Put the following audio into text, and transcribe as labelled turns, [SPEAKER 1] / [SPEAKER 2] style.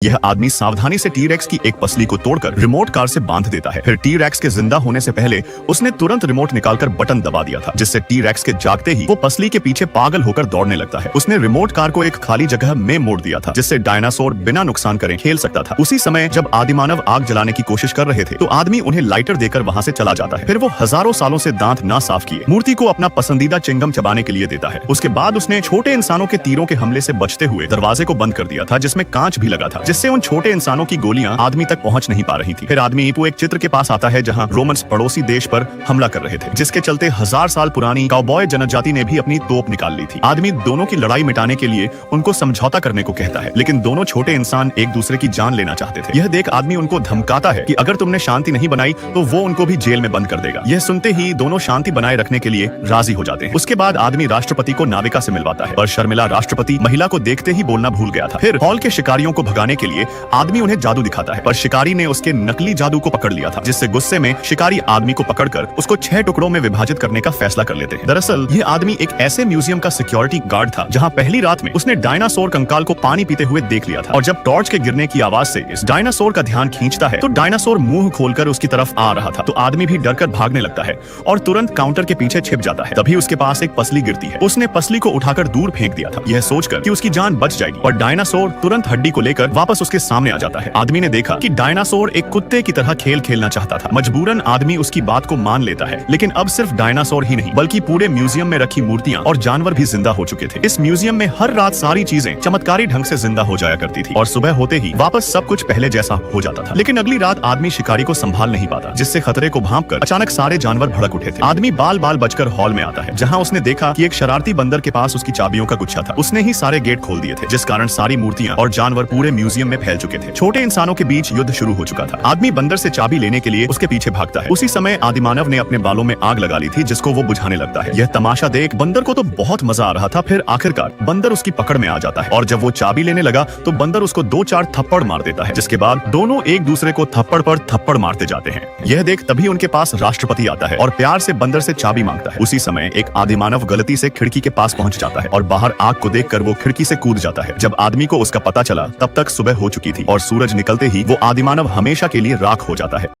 [SPEAKER 1] यह आदमी सावधानी से टी-रेक्स की एक पसली को तोड़कर रिमोट कार से बांध देता है। फिर टी-रेक्स के जिंदा होने से पहले उसने तुरंत रिमोट निकालकर बटन दबा दिया था, जिससे टी-रेक्स के जागते ही वो पसली के पीछे पागल होकर दौड़ने लगता है। उसने रिमोट कार को एक खाली जगह में मोड़ दिया था, जिससे डायनासोर बिना नुकसान करे खेल सकता था। उसी समय जब आदिमानव आग जलाने की कोशिश कर रहे थे तो आदमी उन्हें लाइटर देकर वहाँ से चला जाता है। फिर वो हजारों सालों से दांत ना साफ किए मूर्ति को अपना पसंदीदा चिंगम चबाने के लिए देता है। उसके बाद उसने छोटे इंसानों के तीरों के हमले से बचते हुए दरवाजे को बंद कर दिया था, जिसमें कांच भी लगा था, जिससे उन छोटे इंसानों की गोलियां आदमी तक पहुंच नहीं पा रही थी। फिर आदमी वो एक चित्र के पास आता है जहां रोमन्स पड़ोसी देश पर हमला कर रहे थे, जिसके चलते 1000 साल पुरानी काउबॉय जनजाति ने भी अपनी तोप निकाल ली थी। आदमी दोनों की लड़ाई मिटाने के लिए उनको समझौता करने को कहता है, लेकिन दोनों छोटे इंसान एक दूसरे की जान लेना चाहते थे। यह देख आदमी उनको धमकाता है कि अगर तुमने शांति नहीं बनाई तो वो उनको भी जेल में बंद कर देगा। यह सुनते ही दोनों शांति बनाए रखने के लिए राजी हो जाते हैं। उसके बाद आदमी राष्ट्रपति को नाविका से मिलवाता है, पर शर्मिला राष्ट्रपति महिला को देखते ही बोलना भूल गया था। फिर हॉल के शिकारियों को भगाने के लिए आदमी उन्हें जादू दिखाता है, पर शिकारी ने उसके नकली जादू को पकड़ लिया था, जिससे गुस्से में शिकारी आदमी को पकड़कर उसको 6 टुकड़ों में विभाजित करने का फैसला कर लेते हैं। दरअसल ये आदमी एक ऐसे म्यूजियम का सिक्योरिटी गार्ड था जहां पहली रात में उसने डायनासोर कंकाल को पानी पीते हुए देख लिया था, और जब टॉर्च के गिरने की आवाज से इस डायनासोर का ध्यान खींचता है तो डायनासोर मुंह खोलकर उसकी तरफ आ रहा था। तो आदमी भी डरकर भागने लगता है और तुरंत काउंटर के पीछे छिप जाता है। तभी उसके पास एक पसली गिरती है। उसने पसली को उठाकर दूर फेंक दिया था, यह सोचकर कि उसकी जान बच जाएगी, और डायनासोर तुरंत हड्डी को लेकर वापस उसके सामने आ जाता है। आदमी ने देखा कि डायनासोर एक कुत्ते की तरह खेल खेलना चाहता था। मजबूरन आदमी उसकी बात को मान लेता है, लेकिन अब सिर्फ डायनासोर ही नहीं बल्कि पूरे म्यूजियम में रखी मूर्तियां और जानवर भी जिंदा हो चुके थे। इस म्यूजियम में हर रात सारी चीजें चमत्कारी ढंग से जिंदा हो जाया करती थी, और सुबह होते ही वापस सब कुछ पहले जैसा हो जाता था। लेकिन अगली रात आदमी शिकारी को संभाल नहीं पाता, जिससे खतरे को भांपकर अचानक सारे जानवर भड़क उठे थे। आदमी बाल बाल बचकर हॉल में आता है, जहाँ उसने देखा कि एक शरारती बंदर के पास उसकी चाबियों का गुच्छा था। उसने ही सारे गेट खोल दिए थे, जिस कारण सारी मूर्तियां और जानवर पूरे म्यूजियम में फैल चुके थे। छोटे इंसानों के बीच युद्ध शुरू हो चुका था। आदमी बंदर से चाबी लेने के लिए उसके पीछे भागता है। उसी समय आदिमानव ने अपने बालों में आग लगा ली थी, जिसको वो बुझाने लगता है। यह तमाशा देख बंदर को तो बहुत मजा आ रहा था। फिर आखिरकार बंदर उसकी पकड़ में आ जाता है, और जब वो चाबी लेने लगा तो बंदर उसको 2-4 थप्पड़ मार देता है, जिसके बाद दोनों एक दूसरे को थप्पड़ पर थप्पड़ मारते जाते हैं। यह देख तभी उनके पास राष्ट्रपति आता है और प्यार से बंदर से चाबी मांगता है। उसी समय एक आदिमानव गलती से खिड़की के पास पहुंच जाता है, और बाहर आग को देखकर वो खिड़की से कूद जाता है। जब आदमी को उसका पता चला तब तक सुबह हो चुकी थी, और सूरज निकलते ही वो आदिमानव हमेशा के लिए राख हो जाता है।